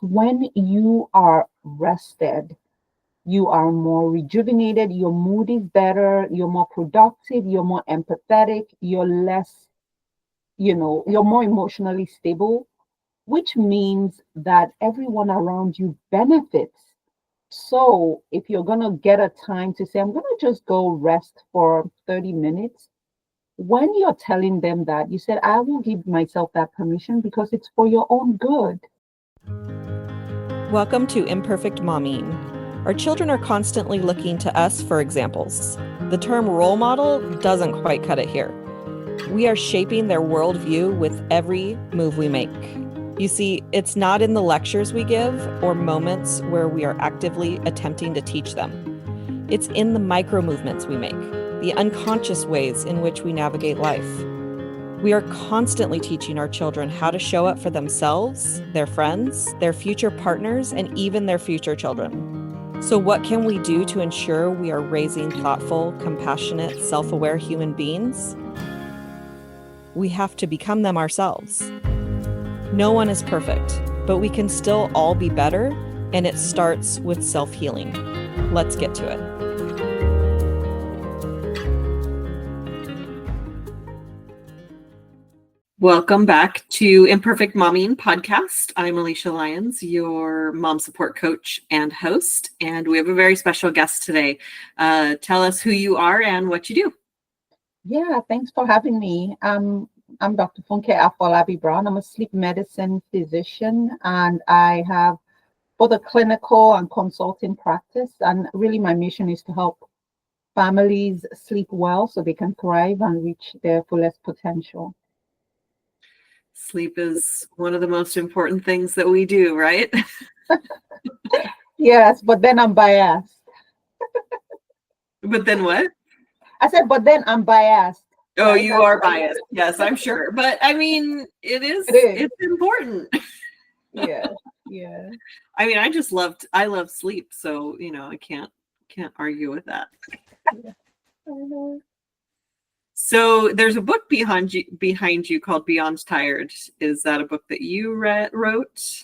When you are rested, you are more rejuvenated, your mood is better, you're more productive, you're more empathetic, you're less, you're more emotionally stable, which means that everyone around you benefits. So if you're going to get a time to say, I'm going to just go rest for 30 minutes, when you're telling them that, you said, I will give myself that permission because it's for your own good. Welcome to Imperfect Momming. Our children are constantly looking to us for examples. The term role model doesn't quite cut it here. We are shaping their worldview with every move we make. You see, it's not in the lectures we give or moments where we are actively attempting to teach them. It's in the micro movements we make, the unconscious ways in which we navigate life. We are constantly teaching our children how to show up for themselves, their friends, their future partners, and even their future children. So what can we do to ensure we are raising thoughtful, compassionate, self-aware human beings? We have to become them ourselves. No one is perfect, but we can still all be better, and it starts with self-healing. Let's get to it. Welcome back to Imperfect Momming podcast. I'm Alicia Lyons, your mom support coach and host, and we have a very special guest today. Tell us who you are and what you do. Yeah, thanks for having me. I'm Dr. Funke Afolabi-Brown. I'm a sleep medicine physician, and I have both a clinical and consulting practice. And really, my mission is to help families sleep well so they can thrive and reach their fullest potential. Sleep is one of the most important things that we do, right? Yes, but then I'm biased. But then what? I said, but then I'm biased. Oh, Right? you are biased. Yes, I'm sure. But I mean, it's important. Yeah. I mean, I love sleep. So, I can't argue with that. Yeah. I know. So there's a book behind you called Beyond Tired. Is that a book that you wrote?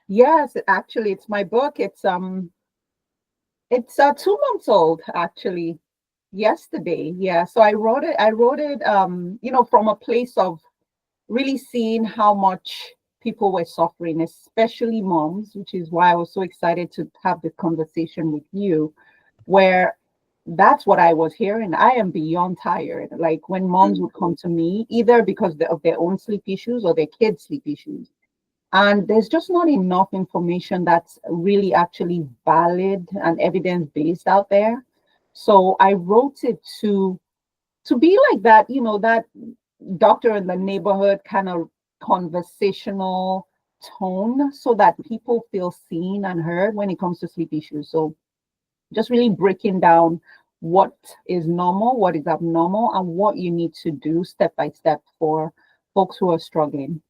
Yes, actually, it's my book. It's 2 months old, actually. Yesterday. Yeah. So I wrote it, from a place of really seeing how much people were suffering, especially moms, which is why I was so excited to have this conversation with you, where that's what I was hearing. I am beyond tired. Like when moms would come to me, either because of their own sleep issues or their kids' sleep issues. And there's just not enough information that's really actually valid and evidence-based out there. So I wrote it to be like that, that doctor in the neighborhood kind of conversational tone so that people feel seen and heard when it comes to sleep issues. So just really breaking down what is normal, what is abnormal, and what you need to do step by step for folks who are struggling.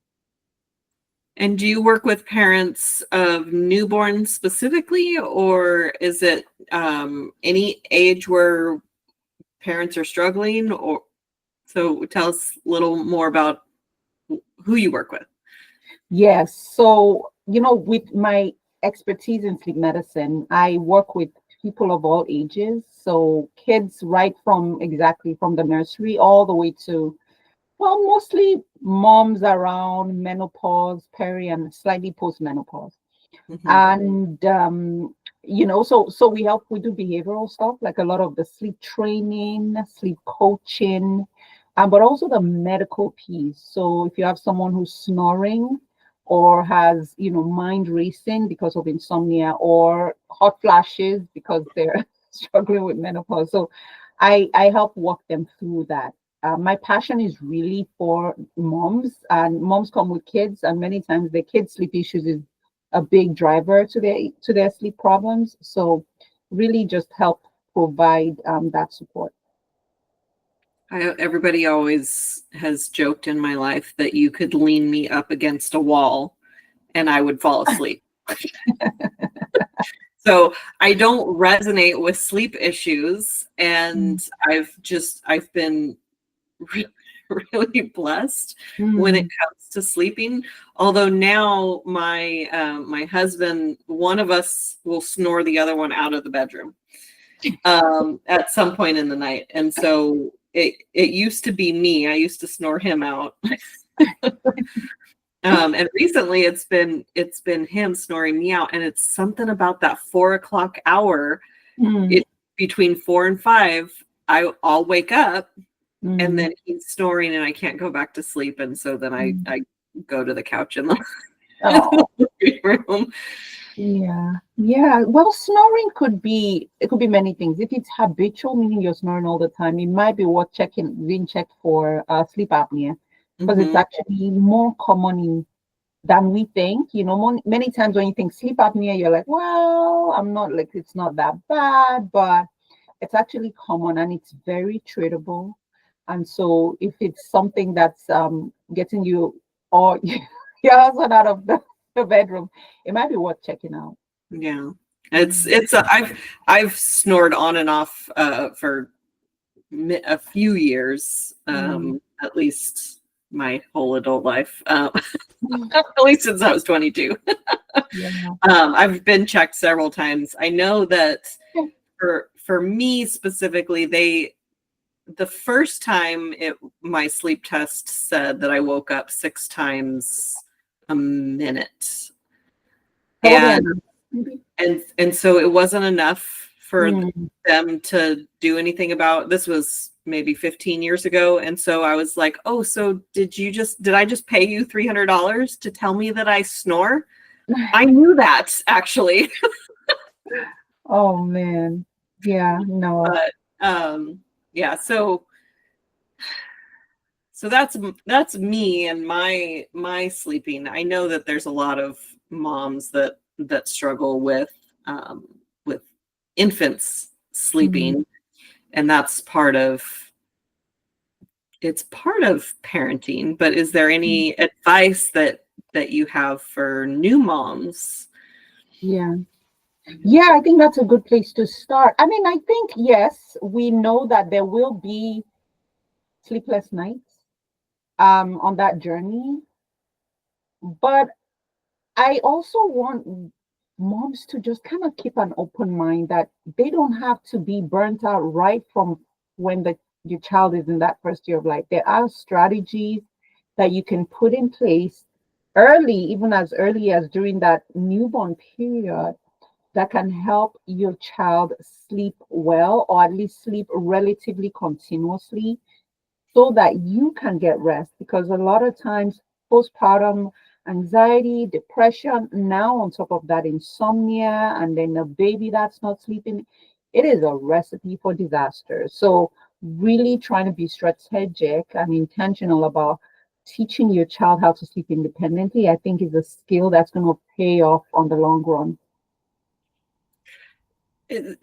And do you work with parents of newborns specifically, or is it any age where parents are struggling? Or so tell us a little more about who you work with. Yes. So, with my expertise in sleep medicine, I work with people of all ages. So kids right from the nursery all the way to, well, mostly moms around menopause, peri, and slightly post-menopause. Mm-hmm. And so we do behavioral stuff, like a lot of the sleep training, sleep coaching, but also the medical piece. So if you have someone who's snoring or has, mind racing because of insomnia or hot flashes because they're struggling with menopause. So I help walk them through that. My passion is really for moms, and moms come with kids, and many times their kids' sleep issues is a big driver to their sleep problems. So really just help provide that support. Everybody always has joked in my life that you could lean me up against a wall and I would fall asleep. So I don't resonate with sleep issues, and I've been really blessed when it comes to sleeping. Although now my husband, one of us will snore the other one out of the bedroom at some point in the night. And so it used to be me. I used to snore him out. And recently it's been him snoring me out. And it's something about that 4 o'clock hour. Between 4 and 5, I'll wake up and then he's snoring and I can't go back to sleep. And so then I go to the couch in the living room. Yeah. Well, snoring could be many things. If it's habitual, meaning you're snoring all the time, it might be worth being checked for sleep apnea, because it's actually more common than we think. Many times when you think sleep apnea, you're like, well, it's not that bad, but it's actually common and it's very treatable. And so if it's something that's getting you or your husband out of the bedroom, it might be worth checking out. Yeah, I've snored on and off for a few years, at least my whole adult life, at least since I was 22. I've been checked several times. I know that for me specifically, the first time my sleep test said that I woke up 6 times a minute. And so it wasn't enough for them to do anything about. This was maybe 15 years ago. And so I was like, oh, so did I just pay you $300 to tell me that I snore? I knew that, actually. Oh man. Yeah, no. But yeah, so that's me and my sleeping. I know that there's a lot of moms that struggle with infants sleeping, and that's part of parenting. But is there any advice that you have for new moms? Yeah, I think that's a good place to start. I mean, I think, yes, we know that there will be sleepless nights on that journey. But I also want moms to just kind of keep an open mind that they don't have to be burnt out right from when your child is in that first year of life. There are strategies that you can put in place early, even as early as during that newborn period, that can help your child sleep well, or at least sleep relatively continuously, so that you can get rest. Because a lot of times, postpartum anxiety, depression, now on top of that, insomnia, and then a baby that's not sleeping, it is a recipe for disaster. So really trying to be strategic and intentional about teaching your child how to sleep independently, I think, is a skill that's going to pay off on the long run.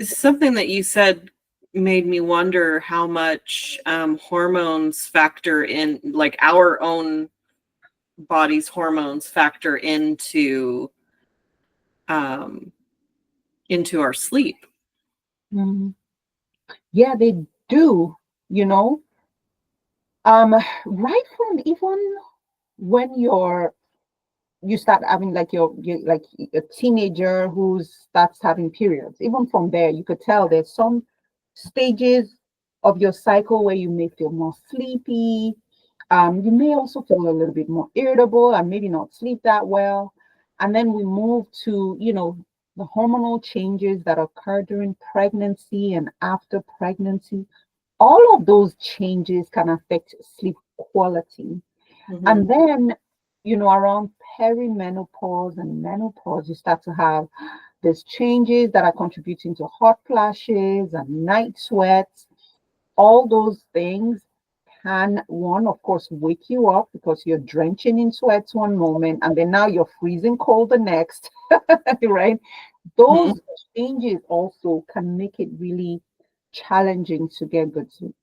Something that you said made me wonder how much hormones factor in, like our own body's hormones factor into our sleep. Yeah, they do, right from even when you start having you're like a teenager who starts having periods. Even from there, you could tell there's some stages of your cycle where you may feel more sleepy. You may also feel a little bit more irritable and maybe not sleep that well. And then we move to, the hormonal changes that occur during pregnancy and after pregnancy. All of those changes can affect sleep quality. And then, around perimenopause and menopause, you start to have these changes that are contributing to hot flashes and night sweats. All those things can, one, of course, wake you up because you're drenching in sweats one moment and then now you're freezing cold the next, right? Those changes also can make it really challenging to get good sleep.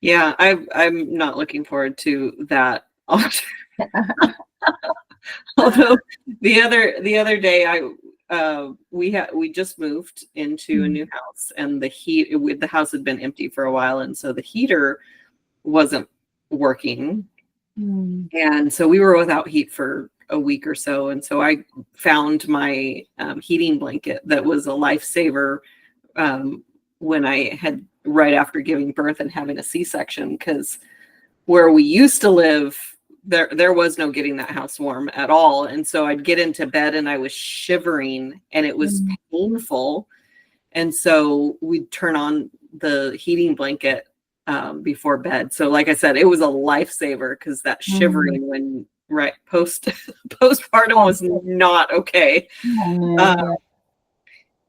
Yeah, I'm not looking forward to that. Although the other day we just moved into a new house, and the house had been empty for a while, and so the heater wasn't working. Mm. And so we were without heat for a week or so. And so I found my heating blanket that was a lifesaver when I had right after giving birth and having a C-section, because where we used to live, there was no getting that house warm at all. And so I'd get into bed and I was shivering and it was painful. And so we'd turn on the heating blanket before bed. So like I said, it was a lifesaver, because that shivering when postpartum was not okay.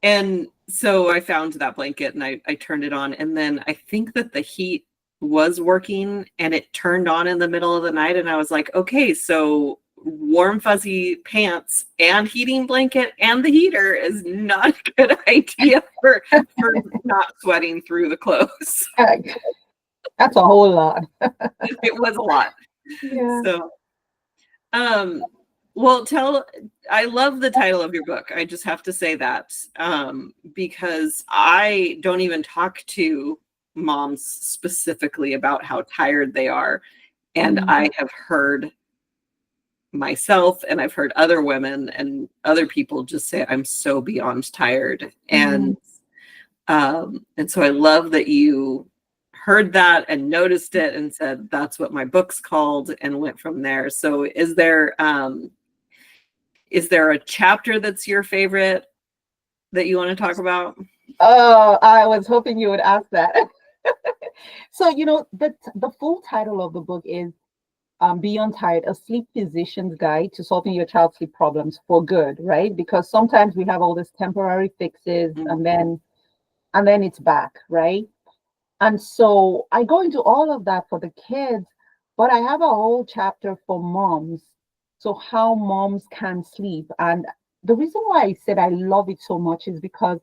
And so I found that blanket and I turned it on, and then I think that the heat was working and it turned on in the middle of the night, and I was like, okay, so warm fuzzy pants and heating blanket and the heater is not a good idea for not sweating through the clothes. That's a whole lot. It was a lot. Yeah. So well, I love the title of your book. I just have to say that because I don't even talk to moms specifically about how tired they are. And I have heard myself and I've heard other women and other people just say, I'm so beyond tired. And so I love that you heard that and noticed it and said, that's what my book's called, and went from there. So is there a chapter that's your favorite that you want to talk about? Oh, I was hoping you would ask that. So, the full title of the book is Beyond Tired, a sleep physician's guide to solving your child's sleep problems for good, right? Because sometimes we have all these temporary fixes and then it's back, right? And so I go into all of that for the kids, but I have a whole chapter for moms. So how moms can sleep. And the reason why I said I love it so much is because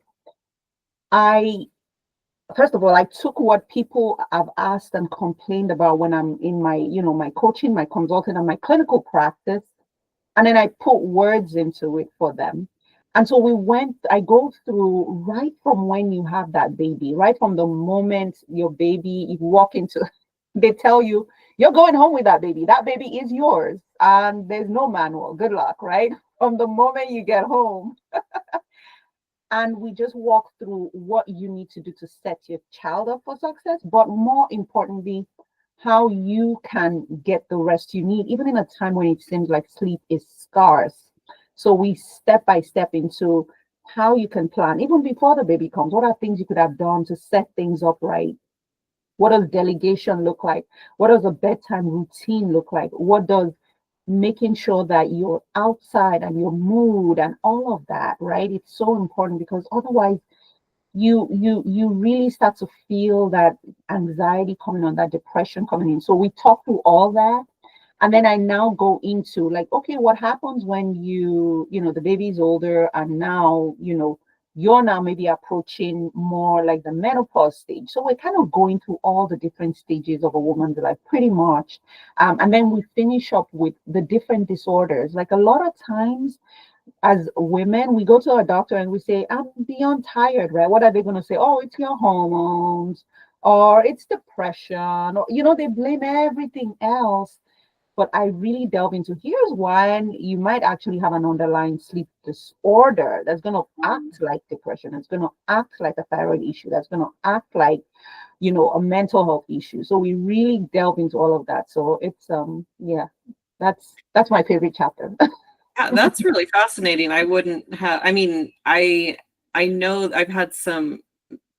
first of all, I took what people have asked and complained about when I'm in my, my coaching, my consulting, and my clinical practice. And then I put words into it for them. And so I go through right from when you have that baby, right from the moment your baby, you walk into, they tell you, you're going home with that baby. That baby is yours. And there's no manual. Good luck, right? From the moment you get home. And we just walk through what you need to do to set your child up for success, but more importantly, how you can get the rest you need, even in a time when it seems like sleep is scarce. So we step by step into how you can plan, even before the baby comes. What are things you could have done to set things up right? What does delegation look like? What does a bedtime routine look like? What does making sure that you're outside and your mood and all of that, right? It's so important, because otherwise you really start to feel that anxiety coming on, that depression coming in. So we talk through all that. And then I now go into like, okay, what happens when the baby's older and now, you're now maybe approaching more like the menopause stage. So we're kind of going through all the different stages of a woman's life pretty much. And then we finish up with the different disorders. Like a lot of times as women, we go to our doctor and we say, I'm beyond tired, right? What are they going to say? Oh, it's your hormones, or it's depression, or, they blame everything else. But I really delve into, here's when you might actually have an underlying sleep disorder that's going to act like depression. It's going to act like a thyroid issue. That's going to act like, a mental health issue. So we really delve into all of that. So it's, that's my favorite chapter. Yeah, that's really fascinating. I wouldn't have, I know I've had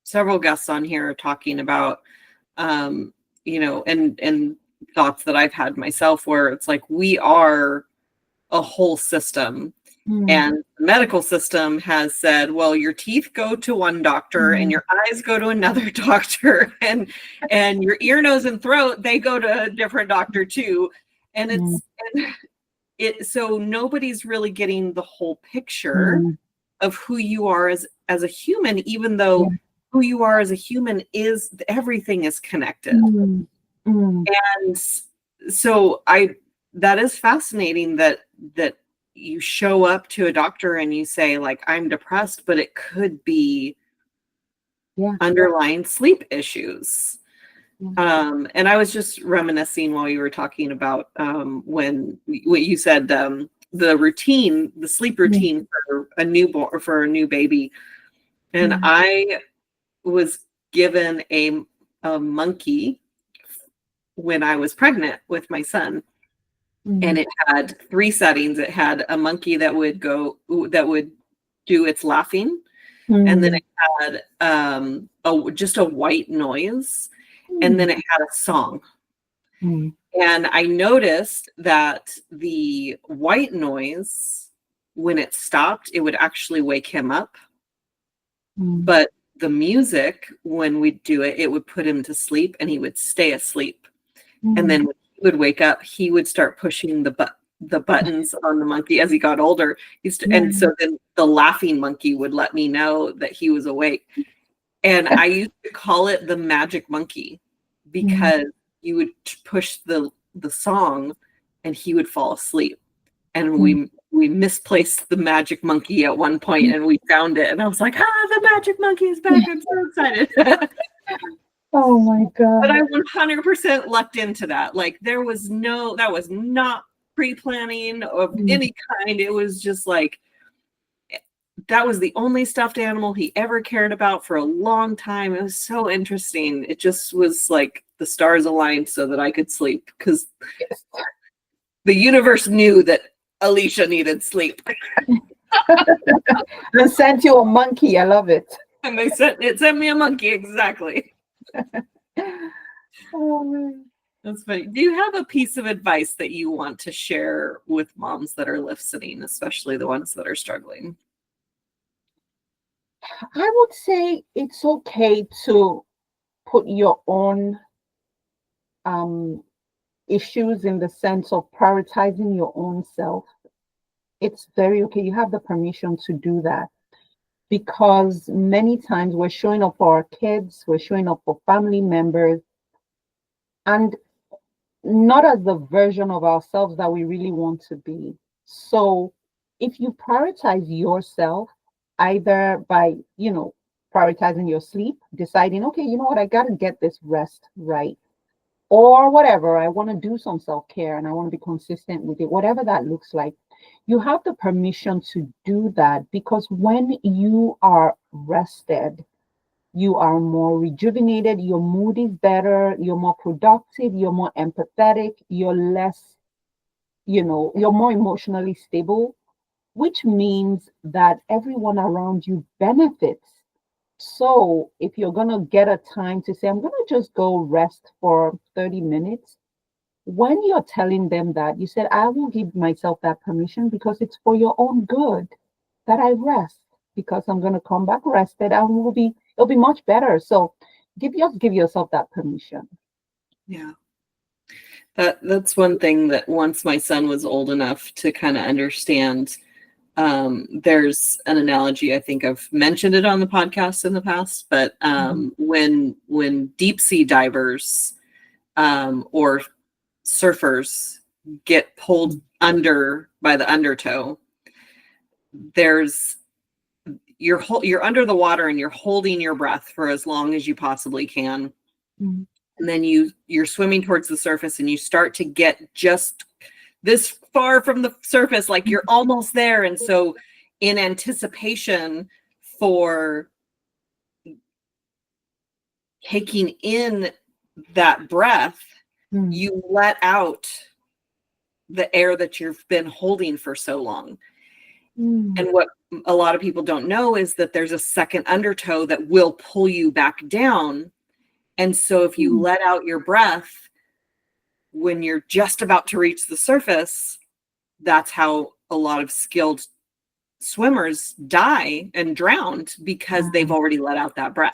several guests on here talking about, and thoughts that I've had myself, where it's like, we are a whole system. And the medical system has said, well, your teeth go to one doctor and your eyes go to another doctor, and your ear, nose, and throat, they go to a different doctor too. And so nobody's really getting the whole picture of who you are as a human, even though who you are as a human is, everything is connected. And so that is fascinating that you show up to a doctor and you say, like, I'm depressed, but it could be underlying sleep issues. And I was just reminiscing while you were talking about when what you said, the routine, the sleep routine for a newborn or for a new baby. And I was given a monkey when I was pregnant with my son. And it had 3 settings. It had a monkey that would do its laughing. And then it had just a white noise. And then it had a song. And I noticed that the white noise, when it stopped, it would actually wake him up. But the music, when we'd do it, it would put him to sleep and he would stay asleep. And then when he would wake up, he would start pushing the buttons on the monkey as he got older. And so then the laughing monkey would let me know that he was awake. And I used to call it the magic monkey because you would push the song and he would fall asleep. And we misplaced the magic monkey at one point and we found it. And I was like, the magic monkey is back. I'm so excited. Oh my God. But I 100% lucked into that. Like that was not pre-planning of any kind. It was just like, that was the only stuffed animal he ever cared about for a long time. It was so interesting. It just was like the stars aligned so that I could sleep because the universe knew that Alicia needed sleep. They sent you a monkey. I love it. And it sent me a monkey, exactly. Oh, man. That's funny. Do you have a piece of advice that you want to share with moms that are listening, especially the ones that are struggling? I would say it's okay to put your own issues in the sense of prioritizing your own self. It's very okay. You have the permission to do that because many times we're showing up for our kids, we're showing up for family members, and not as the version of ourselves that we really want to be. So if you prioritize yourself, either by, prioritizing your sleep, deciding, okay, you know what, I got to get this rest right, or whatever, I want to do some self-care and I want to be consistent with it, whatever that looks like, you have the permission to do that because when you are rested, you are more rejuvenated, your mood is better, you're more productive, you're more empathetic, you're less, you're more emotionally stable, which means that everyone around you benefits. So if you're going to get a time to say, I'm going to just go rest for 30 minutes, when you're telling them that, you said, I will give myself that permission because it's for your own good that I rest because I'm going to come back rested and it'll be much better. So give yourself that permission. Yeah. That's one thing that once my son was old enough to kind of understand, there's an analogy, I think I've mentioned it on the podcast in the past, but when deep sea divers or surfers get pulled under by the undertow, you're under the water and you're holding your breath for as long as you possibly can. And then you're swimming towards the surface and you start to get just this far from the surface, like you're almost there. And so in anticipation for taking in that breath, you let out the air that you've been holding for so long. And what a lot of people don't know is that there's a second undertow that will pull you back down. And so if you let out your breath when you're just about to reach the surface, that's how a lot of skilled swimmers die and drowned because they've already let out that breath.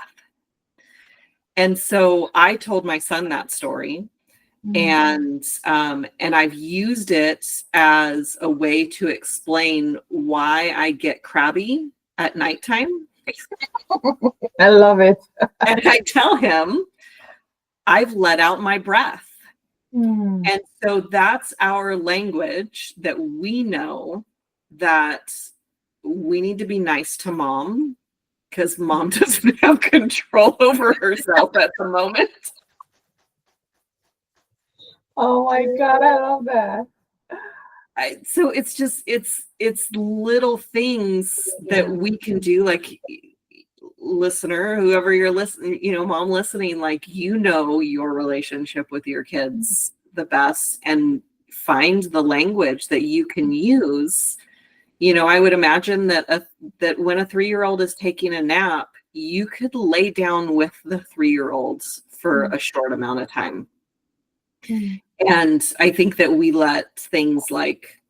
And so I told my son that story. And I've used it as a way to explain why I get crabby at nighttime. I love it. And I tell him, I've let out my breath. And so that's our language that we know that we need to be nice to mom because mom doesn't have control over herself at the moment. Oh my God, I love that. So it's just it's little things that Yeah. we can do, like, listener, whoever you're listening, mom listening, like, your relationship with your kids the best, and find the language that you can use. I would imagine that when a 3-year-old is taking a nap, you could lay down with the 3-year-olds for a short amount of time. Mm. And I think that we let things like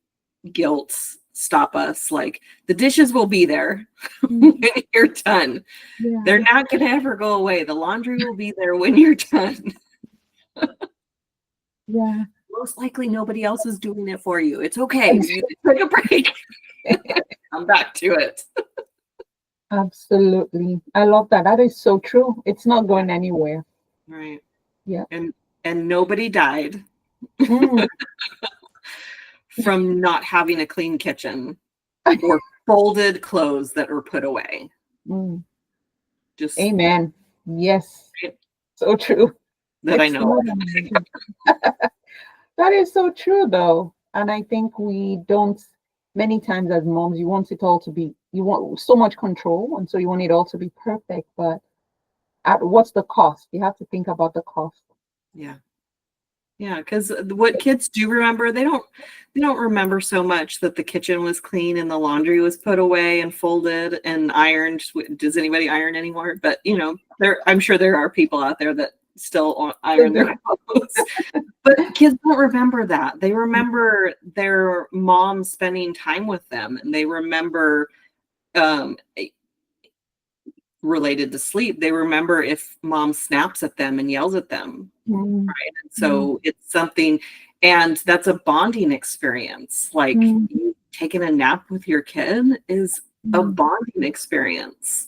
guilt stop us. Like, the dishes will be there when you're done. Yeah. They're not going to ever go away. The laundry will be there when you're done. Yeah. Most likely nobody else is doing it for you. It's okay. You take a break. Come back to it. Absolutely. I love that. That is so true. It's not going anywhere. Right. Yeah. And nobody died Mm. from not having a clean kitchen or folded clothes that were put away. Mm. Just Amen. Yes. Right. So true. That I It's know. That is so true, though. And I think we don't, many times as moms, you want it all to be, you want so much control. And so you want it all to be perfect. But at what's the cost? You have to think about the cost. Yeah. Yeah, because what kids do remember, they don't remember so much that the kitchen was clean and the laundry was put away and folded and ironed. Does anybody iron anymore? But I'm sure there are people out there that still iron their clothes. But kids don't remember that. They remember their mom spending time with them, and they remember, related to sleep, they remember if mom snaps at them and yells at them. Mm. Right. And so it's something, and that's a bonding experience. Like, you taking a nap with your kid is a bonding experience.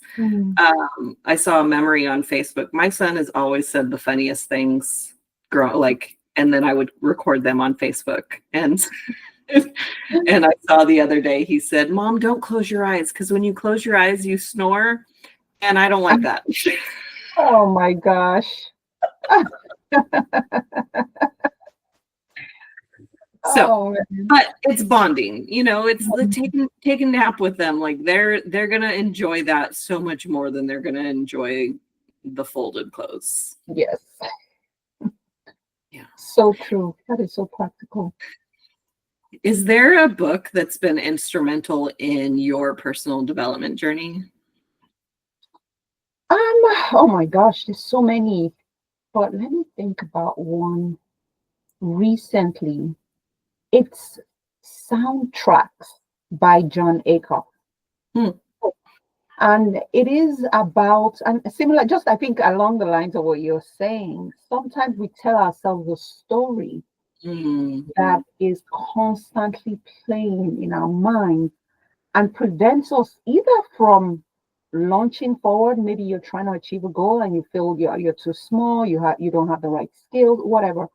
I saw a memory on Facebook. My son has always said the funniest things, and then I would record them on Facebook. And and I saw the other day, he said, "Mom, don't close your eyes, because when you close your eyes, you snore. And I don't like that." Oh my gosh. So, but it's bonding, it's like taking a nap with them. Like, they're gonna enjoy that so much more than they're gonna enjoy the folded clothes. Yes. Yeah. So true. That is so practical. Is there a book that's been instrumental in your personal development journey? Oh my gosh, there's so many. But let me think about one recently. It's Soundtracks by John Acuff. And it is about, and similar, just I think along the lines of what you're saying, sometimes we tell ourselves a story that is constantly playing in our minds and prevents us either from launching forward. Maybe you're trying to achieve a goal and you feel you're too small, you don't have the right skills, whatever.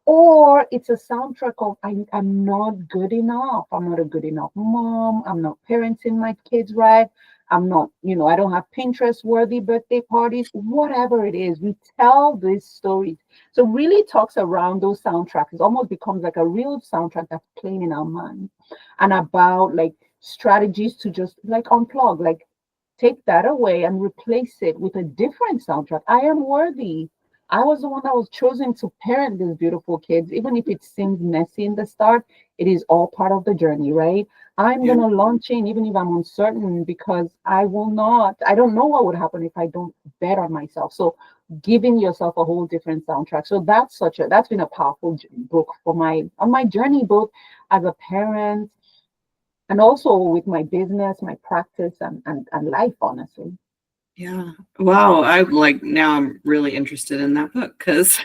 Or it's a soundtrack of I'm not good enough. I'm not a good enough mom. I'm not parenting my kids right. I'm not, I don't have Pinterest worthy birthday parties, whatever it is. We tell these stories. So really talks around those soundtracks. It almost becomes like a real soundtrack that's playing in our mind, and about like strategies to just like unplug, like take that away and replace it with a different soundtrack. I am worthy. I was the one that was chosen to parent these beautiful kids. Even if it seems messy in the start, it is all part of the journey, right? I'm going to launch in, even if I'm uncertain, because I don't know what would happen if I don't bet on myself. So giving yourself a whole different soundtrack. So that's been a powerful book on my journey, both as a parent and also with my business, my practice and life, honestly. Yeah. Wow. I'm really interested in that book, because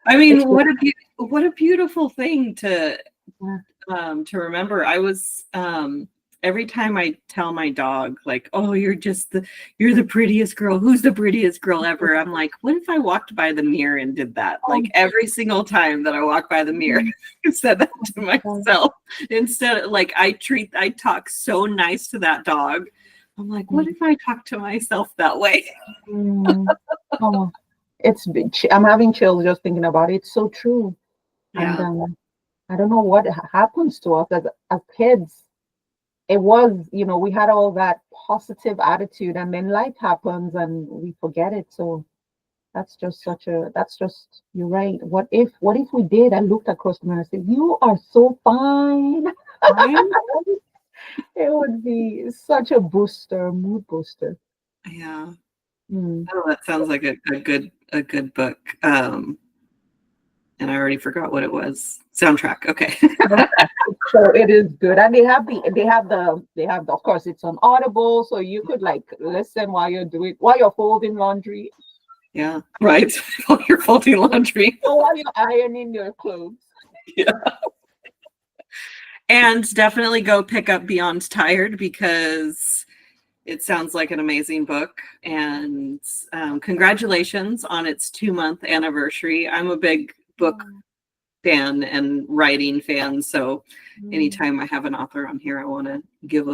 I mean, what a beautiful thing to remember. I was every time I tell my dog, like, "Oh, you're the prettiest girl. Who's the prettiest girl ever?" I'm like, what if I walked by the mirror and did that? Like, every single time that I walk by the mirror, I said that to myself. Instead, like, I talk so nice to that dog. I'm like, what if I talk to myself that way? Oh, I'm having chills just thinking about it. It's so true. Yeah. And I don't know what happens to us as kids. It was, we had all that positive attitude, and then life happens and we forget it. So you're right. What if we did? I looked across the mirror and said, "You are so fine." Right? It would be such a mood booster. Yeah. Mm. Oh, that sounds like a good book. And I already forgot what it was. Soundtrack. Okay. So it is good, and they have the of course it's on Audible, so you could like listen while you're folding laundry Yeah. Right. While you're folding laundry. or while you're ironing your clothes. Yeah. And definitely go pick up Beyond Tired, because it sounds like an amazing book. And congratulations on its 2-month anniversary. I'm a big book fan and writing fan, so anytime I have an author on here, I want to give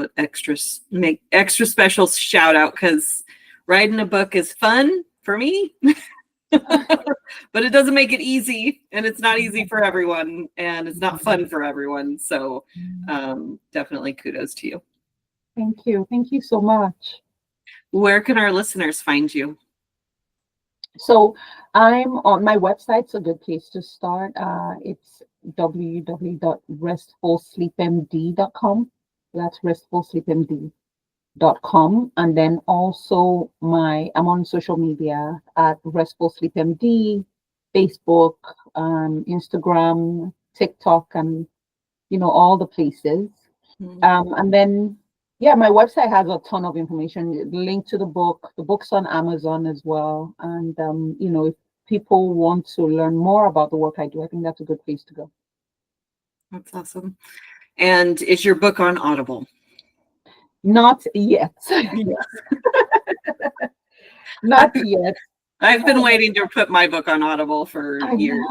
make extra special shout out, because writing a book is fun for me. But it doesn't make it easy, and it's not easy for everyone, and it's not fun for everyone. So definitely kudos to you. Thank you so much. Where can our listeners find you? So I'm on my website's a good place to start. It's www.restfulsleepmd.com. That's restfulsleepmd.com. And then also I'm on social media at Restful Sleep MD, Facebook, Instagram, TikTok, and all the places. And then my website has a ton of information. Link to the book. The book's on Amazon as well. And if people want to learn more about the work I do, I think that's a good place to go. That's awesome. And is your book on Audible? Not yet. Not yet. I've been waiting to put my book on Audible for years.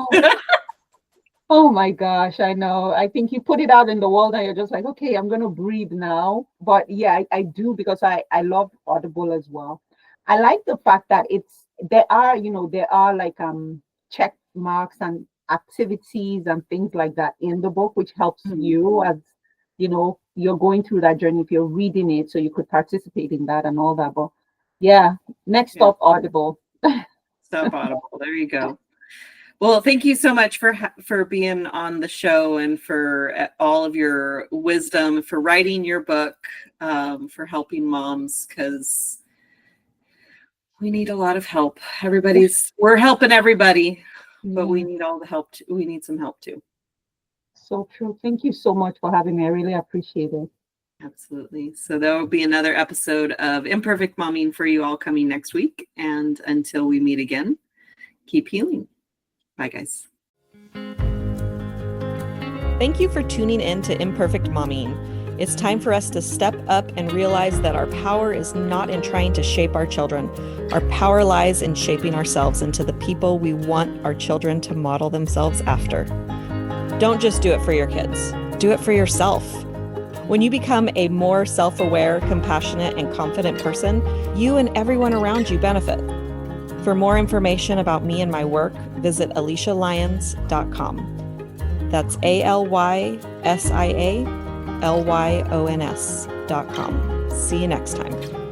Oh my gosh, I know. I think you put it out in the world and you're just like, okay, I'm going to breathe now. But yeah, I do, because I love Audible as well. I like the fact that there are like check marks and activities and things like that in the book, which helps you as you're going through that journey if you're reading it, so you could participate in that and all that. But yeah, next up, Audible. Stop Audible. There you go. Well, thank you so much for being on the show, and for all of your wisdom, for writing your book, for helping moms, because we need a lot of help. We're helping everybody, but we need all the help. We need some help too. So true. Thank you so much for having me. I really appreciate it. Absolutely. So there will be another episode of Imperfect Momming for you all coming next week. And until we meet again, keep healing. Bye, guys. Thank you for tuning in to Imperfect Momming. It's time for us to step up and realize that our power is not in trying to shape our children. Our power lies in shaping ourselves into the people we want our children to model themselves after. Don't just do it for your kids. Do it for yourself. When you become a more self-aware, compassionate, and confident person, you and everyone around you benefit. For more information about me and my work, visit AlysiaLyons.com. That's AlysiaLyons.com. See you next time.